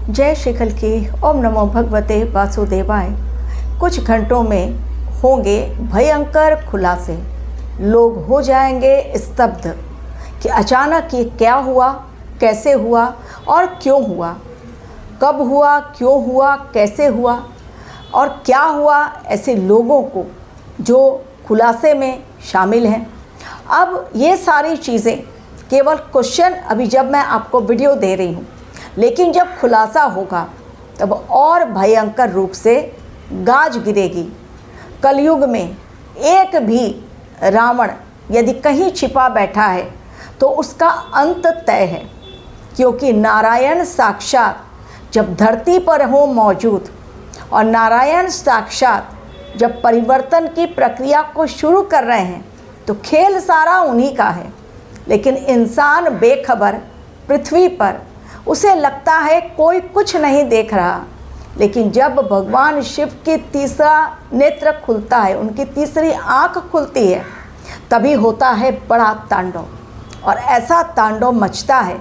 जय श्री कल की ओम नमो भगवते वासुदेवाय। कुछ घंटों में होंगे भयंकर खुलासे। लोग हो जाएंगे स्तब्ध कि अचानक ये क्या हुआ, कैसे हुआ और क्यों हुआ, कब हुआ, क्यों हुआ, कैसे हुआ और क्या हुआ ऐसे लोगों को जो खुलासे में शामिल हैं। अब ये सारी चीज़ें केवल क्वेश्चन अभी जब मैं आपको वीडियो दे रही हूँ, लेकिन जब खुलासा होगा तब और भयंकर रूप से गाज गिरेगी। कलयुग में एक भी रावण यदि कहीं छिपा बैठा है तो उसका अंत तय है, क्योंकि नारायण साक्षात जब धरती पर हो मौजूद और नारायण साक्षात जब परिवर्तन की प्रक्रिया को शुरू कर रहे हैं तो खेल सारा उन्हीं का है। लेकिन इंसान बेखबर पृथ्वी पर, उसे लगता है कोई कुछ नहीं देख रहा। लेकिन जब भगवान शिव की तीसरा नेत्र खुलता है, उनकी तीसरी आंख खुलती है, तभी होता है बड़ा तांडव। और ऐसा तांडव मचता है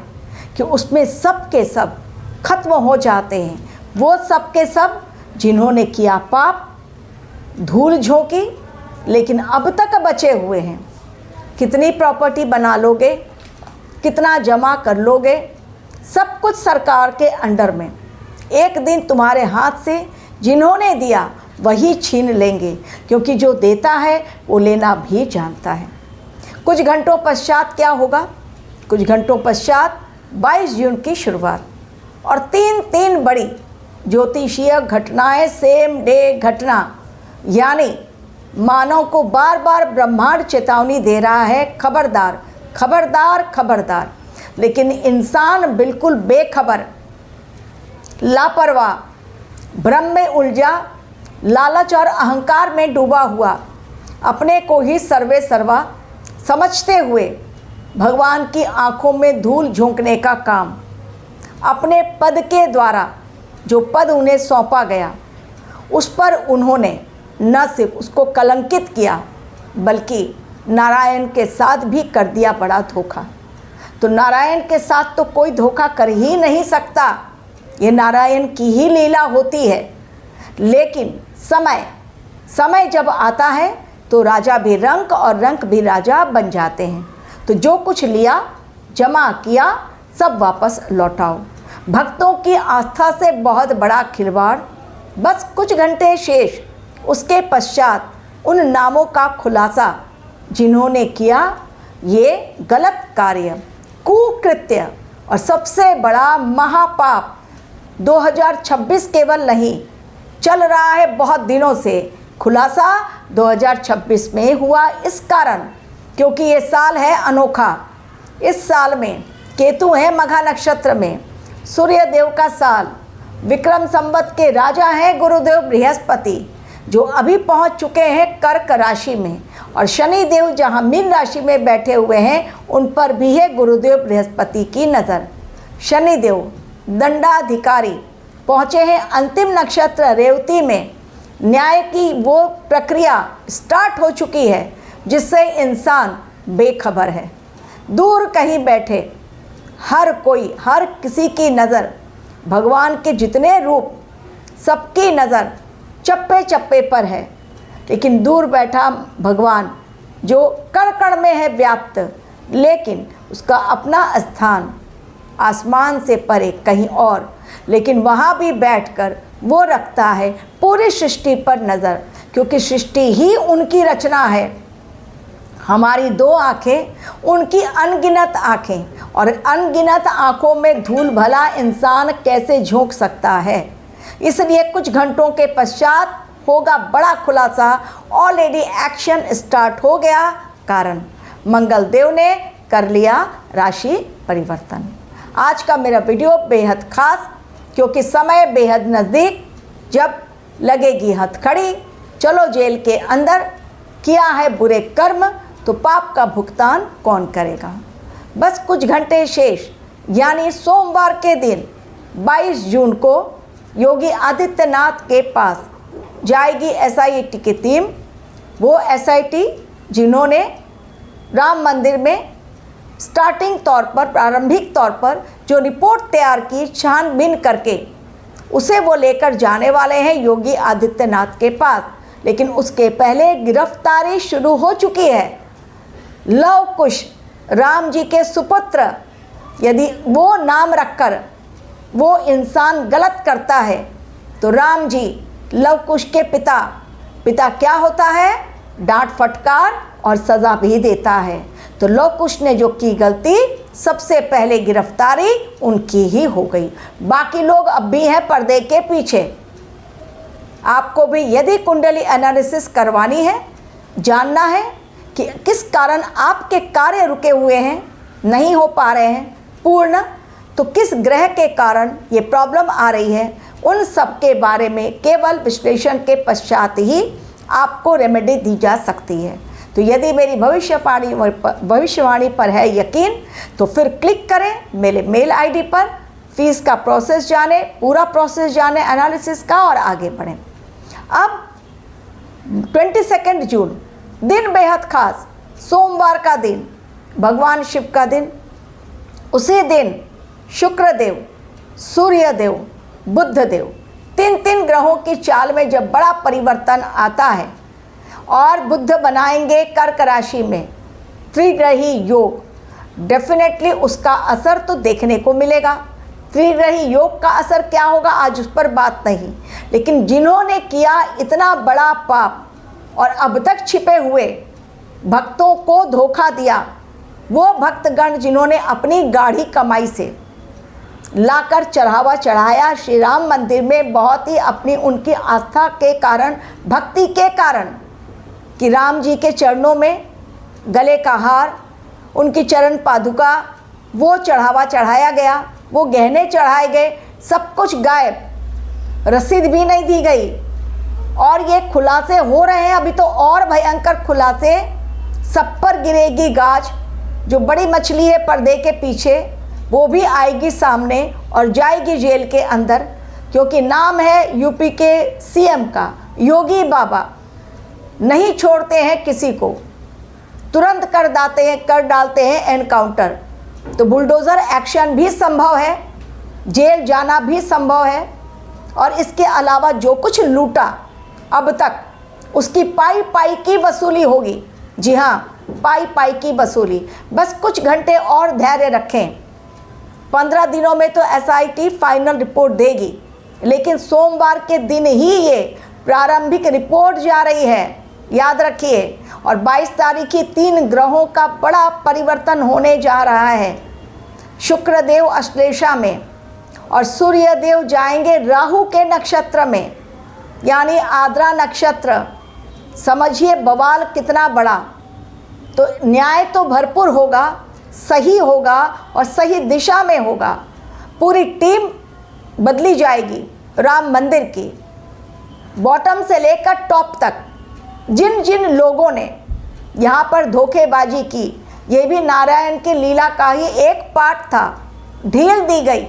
कि उसमें सब के सब खत्म हो जाते हैं। वो सब के सब जिन्होंने किया पाप, धूल झोंकी, लेकिन अब तक बचे हुए हैं। कितनी प्रॉपर्टी बना लोगे, कितना जमा कर लोगे, सब कुछ सरकार के अंडर में। एक दिन तुम्हारे हाथ से जिन्होंने दिया वही छीन लेंगे, क्योंकि जो देता है वो लेना भी जानता है। कुछ घंटों पश्चात क्या होगा? कुछ घंटों पश्चात 22 जून की शुरुआत और तीन बड़ी ज्योतिषीय घटनाएं, सेम डे घटना। यानी मानव को बार बार ब्रह्मांड चेतावनी दे रहा है, खबरदार खबरदार खबरदार। लेकिन इंसान बिल्कुल बेखबर, लापरवाह, भ्रम में उलझा, लालच और अहंकार में डूबा हुआ, अपने को ही सर्वे सर्वा समझते हुए भगवान की आंखों में धूल झोंकने का काम, अपने पद के द्वारा जो पद उन्हें सौंपा गया उस पर उन्होंने न सिर्फ उसको कलंकित किया, बल्कि नारायण के साथ भी कर दिया बड़ा धोखा। तो नारायण के साथ तो कोई धोखा कर ही नहीं सकता, ये नारायण की ही लीला होती है। लेकिन समय जब आता है तो राजा भी रंक और रंक भी राजा बन जाते हैं। तो जो कुछ लिया, जमा किया, सब वापस लौटाओ। भक्तों की आस्था से बहुत बड़ा खिलवाड़। बस कुछ घंटे शेष, उसके पश्चात उन नामों का खुलासा जिन्होंने किया ये गलत कार्य, कुकृत्य और सबसे बड़ा महापाप 2026 केवल नहीं, चल रहा है बहुत दिनों से। खुलासा 2026 में हुआ इस कारण क्योंकि ये साल है अनोखा। इस साल में केतु है मघा नक्षत्र में, सूर्य देव का साल, विक्रम संवत के राजा हैं गुरुदेव बृहस्पति, जो अभी पहुंच चुके हैं कर्क राशि में, और शनि देव जहां मीन राशि में बैठे हुए हैं उन पर भी है गुरुदेव बृहस्पति की नज़र। शनि देव दंडाधिकारी पहुँचे हैं अंतिम नक्षत्र रेवती में। न्याय की वो प्रक्रिया स्टार्ट हो चुकी है जिससे इंसान बेखबर है। दूर कहीं बैठे हर कोई, हर किसी की नज़र, भगवान के जितने रूप, सबकी नज़र चप्पे चप्पे पर है। लेकिन दूर बैठा भगवान जो कण कण में है व्याप्त, लेकिन उसका अपना स्थान आसमान से परे कहीं और, लेकिन वहाँ भी बैठकर वो रखता है पूरी सृष्टि पर नज़र, क्योंकि सृष्टि ही उनकी रचना है। हमारी दो आँखें, उनकी अनगिनत आँखें, और अनगिनत आँखों में धूल भला इंसान कैसे झोंक सकता है। इसलिए कुछ घंटों के पश्चात होगा बड़ा खुलासा। ऑलरेडी एक्शन स्टार्ट हो गया, कारण मंगल देव ने कर लिया राशि परिवर्तन। आज का मेरा वीडियो बेहद खास, क्योंकि समय बेहद नज़दीक। जब लगेगी हथकड़ी, चलो जेल के अंदर, किया है बुरे कर्म तो पाप का भुगतान कौन करेगा। बस कुछ घंटे शेष, यानी सोमवार के दिन 22 जून को योगी आदित्यनाथ के पास जाएगी SIT की टीम। वो SIT जिन्होंने राम मंदिर में स्टार्टिंग तौर पर, प्रारंभिक तौर पर जो रिपोर्ट तैयार की, छानबीन करके उसे वो लेकर जाने वाले हैं योगी आदित्यनाथ के पास। लेकिन उसके पहले गिरफ्तारी शुरू हो चुकी है। लव कुश राम जी के सुपुत्र, यदि वो नाम रखकर वो इंसान गलत करता है तो राम जी लव कुश के पिता क्या होता है? डांट फटकार और सज़ा भी देता है। तो लव कुश ने जो की गलती, सबसे पहले गिरफ्तारी उनकी ही हो गई। बाकी लोग अब भी हैं पर्दे के पीछे। आपको भी यदि कुंडली एनालिसिस करवानी है, जानना है कि किस कारण आपके कार्य रुके हुए हैं, नहीं हो पा रहे हैं पूर्ण, तो किस ग्रह के कारण ये प्रॉब्लम आ रही है, उन सब के बारे में केवल विश्लेषण के पश्चात ही आपको रेमेडी दी जा सकती है। तो यदि मेरी भविष्यवाणी पर है यकीन, तो फिर क्लिक करें मेरे मेल आईडी पर, फीस का प्रोसेस जाने, पूरा प्रोसेस जाने एनालिसिस का, और आगे बढ़ें। अब 22 जून दिन बेहद खास, सोमवार का दिन, भगवान शिव का दिन। उसी दिन शुक्रदेव, सूर्यदेव, बुधदेव, तीन ग्रहों की चाल में जब बड़ा परिवर्तन आता है और बुध बनाएंगे कर्क राशि में त्रिग्रही योग, डेफिनेटली उसका असर तो देखने को मिलेगा। त्रिग्रही योग का असर क्या होगा आज उस पर बात नहीं, लेकिन जिन्होंने किया इतना बड़ा पाप और अब तक छिपे हुए भक्तों को धोखा दिया, वो भक्तगण जिन्होंने अपनी गाढ़ी कमाई से लाकर चढ़ावा चढ़ाया श्री राम मंदिर में, बहुत ही अपनी उनकी आस्था के कारण, भक्ति के कारण, कि राम जी के चरणों में गले का हार, उनकी चरण पादुका, वो चढ़ावा चढ़ाया गया, वो गहने चढ़ाए गए, सब कुछ गायब, रसीद भी नहीं दी गई। और ये खुलासे हो रहे हैं, अभी तो और भयंकर खुलासे, सब पर गिरेगी गाज। जो बड़ी मछली है पर्दे के पीछे, वो भी आएगी सामने और जाएगी जेल के अंदर, क्योंकि नाम है यूपी के सीएम का, योगी बाबा। नहीं छोड़ते हैं किसी को, तुरंत कर डालते हैं एनकाउंटर। तो बुलडोज़र एक्शन भी संभव है, जेल जाना भी संभव है। और इसके अलावा जो कुछ लूटा अब तक, उसकी पाई की वसूली होगी। जी हाँ, पाई की वसूली। बस कुछ घंटे और धैर्य रखें, 15 दिनों में तो एसआईटी फाइनल रिपोर्ट देगी, लेकिन सोमवार के दिन ही ये प्रारंभिक रिपोर्ट जा रही है, याद रखिए। और 22 तारीख की 3 ग्रहों का बड़ा परिवर्तन होने जा रहा है। शुक्रदेव अश्लेषा में और सूर्यदेव जाएंगे राहु के नक्षत्र में, यानी आद्रा नक्षत्र। समझिए बवाल कितना बड़ा। तो न्याय तो भरपूर होगा, सही होगा और सही दिशा में होगा। पूरी टीम बदली जाएगी राम मंदिर की, बॉटम से लेकर टॉप तक। जिन जिन लोगों ने यहाँ पर धोखेबाजी की, ये भी नारायण की लीला का ही एक पार्ट था। ढील दी गई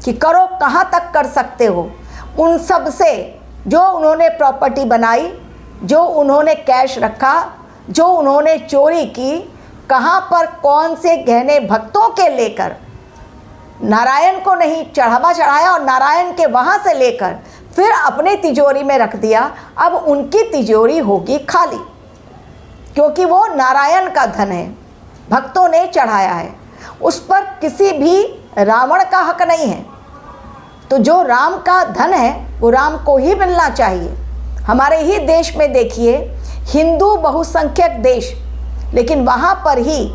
कि करो, कहाँ तक कर सकते हो। उन सब से जो उन्होंने प्रॉपर्टी बनाई, जो उन्होंने कैश रखा, जो उन्होंने चोरी की, कहाँ पर कौन से गहने भक्तों के लेकर नारायण को नहीं चढ़ावा चढ़ाया और नारायण के वहाँ से लेकर फिर अपने तिजोरी में रख दिया। अब उनकी तिजोरी होगी खाली, क्योंकि वो नारायण का धन है, भक्तों ने चढ़ाया है। उस पर किसी भी रावण का हक नहीं है। तो जो राम का धन है वो राम को ही मिलना चाहिए। हमारे ही देश में देखिए, हिंदू बहुसंख्यक देश, लेकिन वहाँ पर ही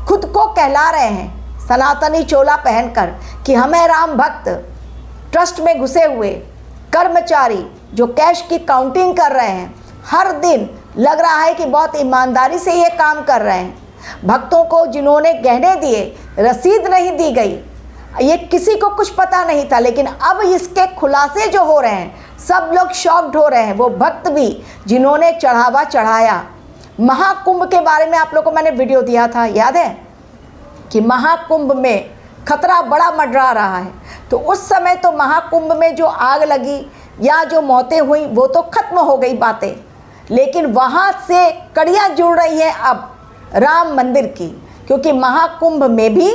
खुद को कहला रहे हैं सनातनी चोला पहनकर कि हमें राम भक्त, ट्रस्ट में घुसे हुए कर्मचारी जो कैश की काउंटिंग कर रहे हैं, हर दिन लग रहा है कि बहुत ईमानदारी से ये काम कर रहे हैं। भक्तों को जिन्होंने गहने दिए, रसीद नहीं दी गई, ये किसी को कुछ पता नहीं था। लेकिन अब इसके खुलासे जो हो रहे हैं, सब लोग शॉक्ड हो रहे हैं। वो भक्त भी जिन्होंने चढ़ावा चढ़ाया। महाकुंभ के बारे में आप लोगों को मैंने वीडियो दिया था, याद है कि महाकुंभ में खतरा बड़ा मंडरा रहा है। तो उस समय तो महाकुंभ में जो आग लगी या जो मौतें हुई वो तो खत्म हो गई बातें, लेकिन वहाँ से कड़ियाँ जुड़ रही हैं अब राम मंदिर की, क्योंकि महाकुंभ में भी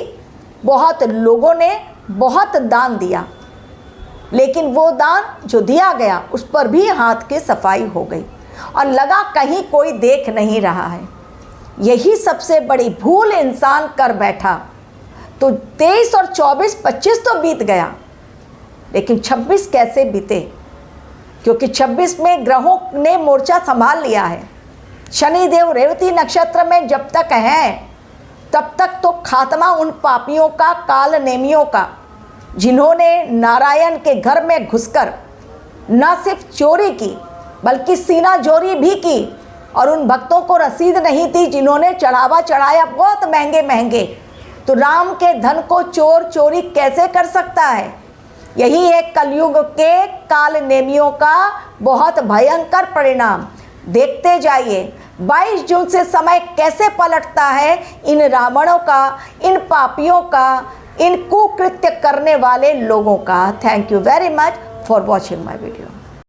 बहुत लोगों ने बहुत दान दिया। लेकिन वो दान जो दिया गया उस पर भी हाथ की सफाई हो गई और लगा कहीं कोई देख नहीं रहा है। यही सबसे बड़ी भूल इंसान कर बैठा। तो 23 और 24, 25 तो बीत गया, लेकिन 26 कैसे बीते? क्योंकि 26 में ग्रहों ने मोर्चा संभाल लिया है। शनिदेव रेवती नक्षत्र में जब तक है तब तक तो खात्मा उन पापियों का, काल नेमियों का, जिन्होंने नारायण के घर में घुसकर न सिर्फ चोरी की बल्कि सीना जोरी भी की, और उन भक्तों को रसीद नहीं थी जिन्होंने चढ़ावा चढ़ाया बहुत महंगे महंगे। तो राम के धन को चोर चोरी कैसे कर सकता है? यही है कलयुग के काल नेमियों का बहुत भयंकर परिणाम। देखते जाइए 22 जून से समय कैसे पलटता है इन रावणों का, इन पापियों का, इन कुकृत्य करने वाले लोगों का। Thank you very much for watching my video.